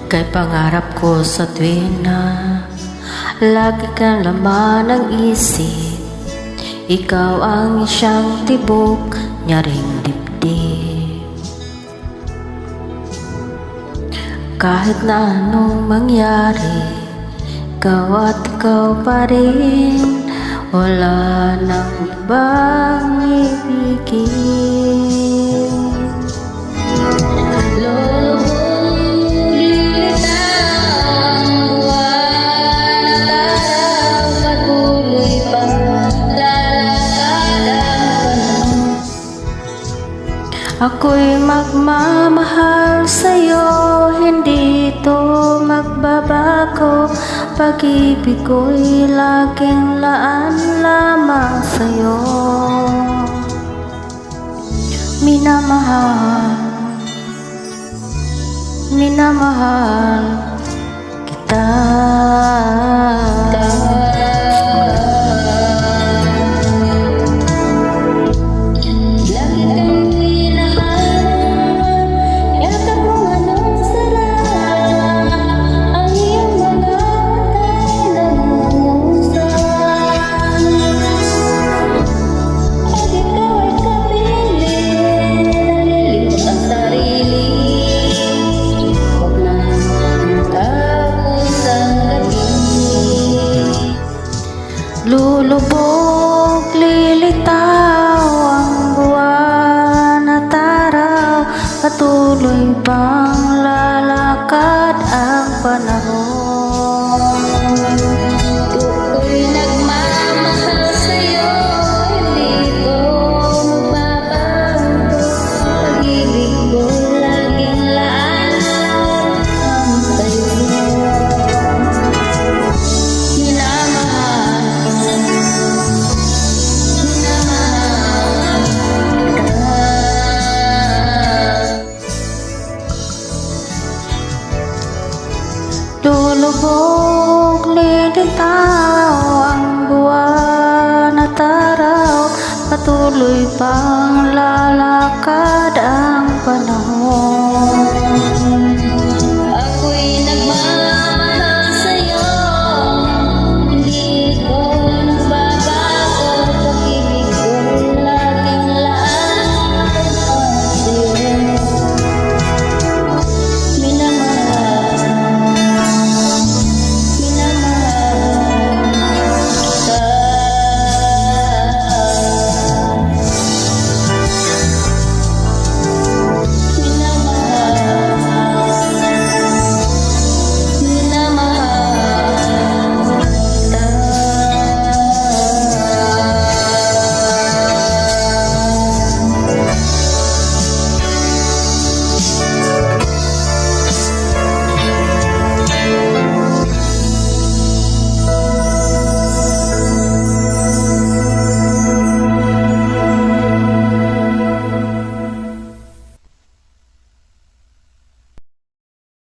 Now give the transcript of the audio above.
Kay pangarap ko sa tuwing na lagi kang laman ng isip. Ikaw ang siyang tibok, nyaring dibdib. Kahit na anong mangyari, ikaw at ikaw pa rin. Wala nang ibang ibigin. Ako'y magmamahal sa'yo, hindi ito magbabago. Pag-ibig ko'y laging laan lamang sa'yo. Minamahal, minamahal kita. Lulubog, lilitaw ang buwan at araw. Patuloy bang lalakad ang panahon? Ako'y nagmamahal sa'yo, hindi ko magbabago. Pag-ibig ko laging laan sa'yo. Lulubog, lilitaw ang buwan at araw. Patuloy pa